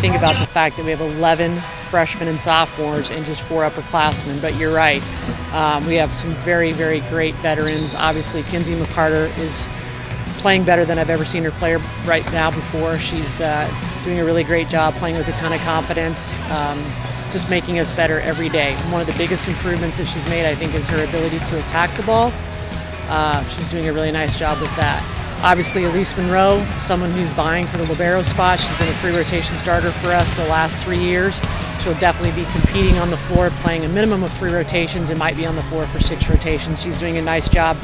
think about the fact that we have 11 freshmen and sophomores and just 4 upperclassmen. But you're right, we have some very, very great veterans. Obviously, Kinsey McCarter is playing better than I've ever seen her play right now before. She's doing a really great job, playing with a ton of confidence, just making us better every day. One of the biggest improvements that she's made, I think, is her ability to attack the ball. She's doing a really nice job with that. Obviously, Elise Monroe, someone who's vying for the libero spot. She's been a 3-rotation starter for us the last 3 years. She'll definitely be competing on the floor, playing a minimum of 3 rotations and might be on the floor for 6 rotations. She's doing a nice job.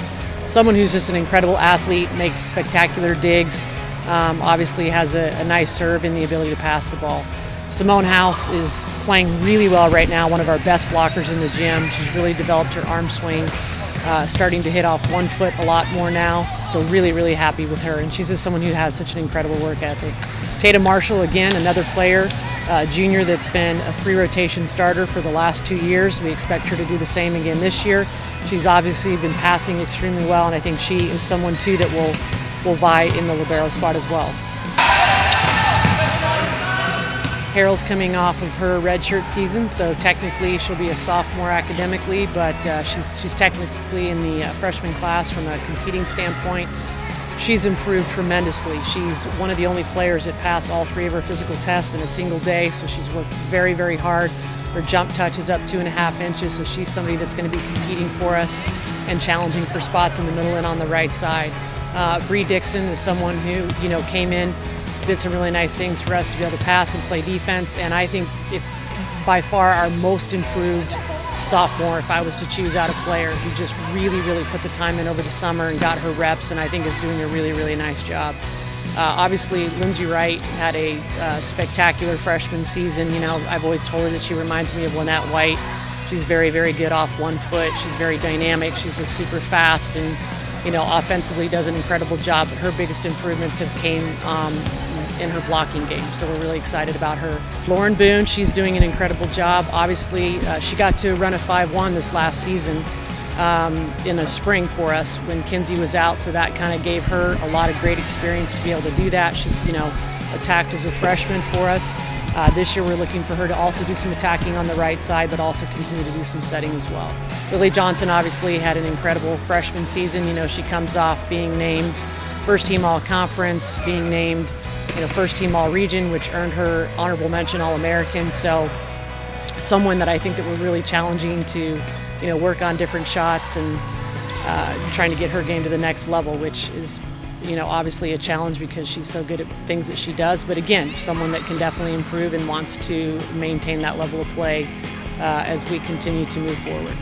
Someone who's just an incredible athlete, makes spectacular digs, obviously has a nice serve and the ability to pass the ball. Simone House is playing really well right now, one of our best blockers in the gym. She's really developed her arm swing, starting to hit off 1 foot a lot more now, so really, really happy with her. And she's just someone who has such an incredible work ethic. Tatum Marshall, again, another player, junior that's been a 3-rotation starter for the last 2 years. We expect her to do the same again this year. She's obviously been passing extremely well, and I think she is someone, too, that will vie in the libero spot as well. Carol's coming off of her redshirt season, so technically she'll be a sophomore academically, but she's technically in the freshman class from a competing standpoint. She's improved tremendously. She's one of the only players that passed all 3 of her physical tests in a single day, so she's worked very, very hard. Her jump touch is up 2.5 inches, so she's somebody that's going to be competing for us and challenging for spots in the middle and on the right side. Bree Dixon is someone who, came in, did some really nice things for us to be able to pass and play defense, and I think by far our most improved sophomore, if I was to choose out a player who just really, really put the time in over the summer and got her reps, and I think is doing a really, really nice job. Obviously, Lindsay Wright had a spectacular freshman season. I've always told her that she reminds me of Lynette White. She's very, very good off 1 foot. She's very dynamic. She's just super fast and, offensively does an incredible job. But her biggest improvements have came in her blocking game, so we're really excited about her. Lauren Boone, she's doing an incredible job. Obviously, she got to run a 5-1 this last season in the spring for us when Kinsey was out, so that kind of gave her a lot of great experience to be able to do that. She, attacked as a freshman for us. This year we're looking for her to also do some attacking on the right side, but also continue to do some setting as well. Lily Johnson obviously had an incredible freshman season. She comes off being named first team all-conference, being named first team all-region, which earned her honorable mention All-American. So someone that I think that we're really challenging to work on different shots and trying to get her game to the next level, which is obviously a challenge because she's so good at things that she does. But again, someone that can definitely improve and wants to maintain that level of play as we continue to move forward.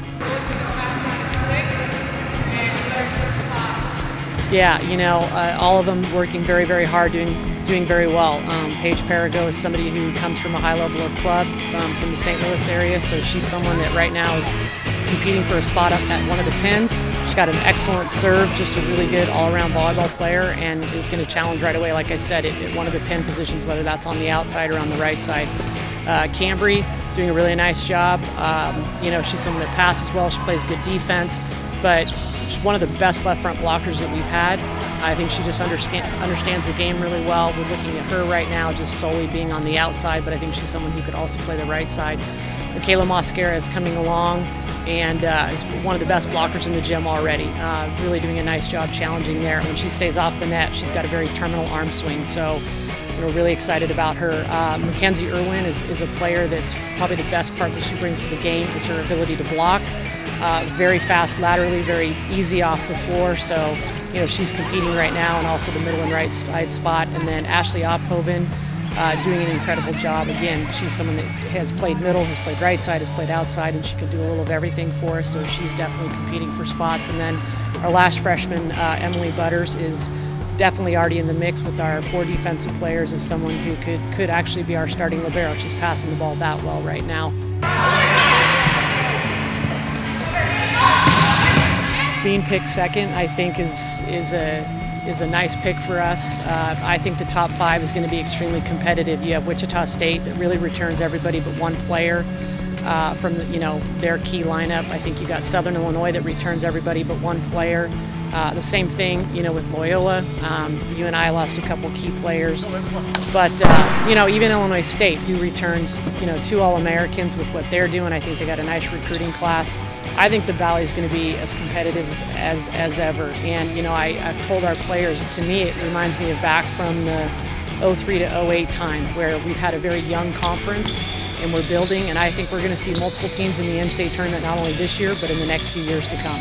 Yeah, all of them working very, very hard, doing very well. Paige Perigo is somebody who comes from a high level of club from the St. Louis area, so she's someone that right now is competing for a spot up at one of the pins. She's got an excellent serve, just a really good all-around volleyball player, and is going to challenge right away, like I said, at one of the pin positions, whether that's on the outside or on the right side. Cambry doing a really nice job. She's someone that passes well. She plays good defense, but she's one of the best left front blockers that we've had. I think she just understands the game really well. We're looking at her right now just solely being on the outside, but I think she's someone who could also play the right side. Michaela Mosquera is coming along and is one of the best blockers in the gym already. Really doing a nice job challenging there. When she stays off the net, she's got a very terminal arm swing, so we're really excited about her. Mackenzie Irwin is a player that's probably the best part that she brings to the game is her ability to block. Very fast laterally, very easy off the floor, so she's competing right now, and also the middle and right side spot. And then Ashley Ophoven doing an incredible job. Again, she's someone that has played middle, has played right side, has played outside, and she can do a little of everything for us, so she's definitely competing for spots. And then our last freshman, Emily Butters, is definitely already in the mix with our 4 defensive players as someone who could actually be our starting libero. She's passing the ball that well right now. Being picked second, I think, is a nice pick for us. I think the top 5 is going to be extremely competitive. You have Wichita State that really returns everybody but one player. from their key lineup. I think you got Southern Illinois that returns everybody but one player. The same thing, with Loyola. UNI lost a couple key players, but even Illinois State, who returns, 2 All-Americans with what they're doing. I think they got a nice recruiting class. I think the Valley is going to be as competitive as ever. And I've told our players, to me, it reminds me of back from the 03 to 08 time, where we've had a very young conference and we're building. And I think we're going to see multiple teams in the NCAA tournament not only this year, but in the next few years to come.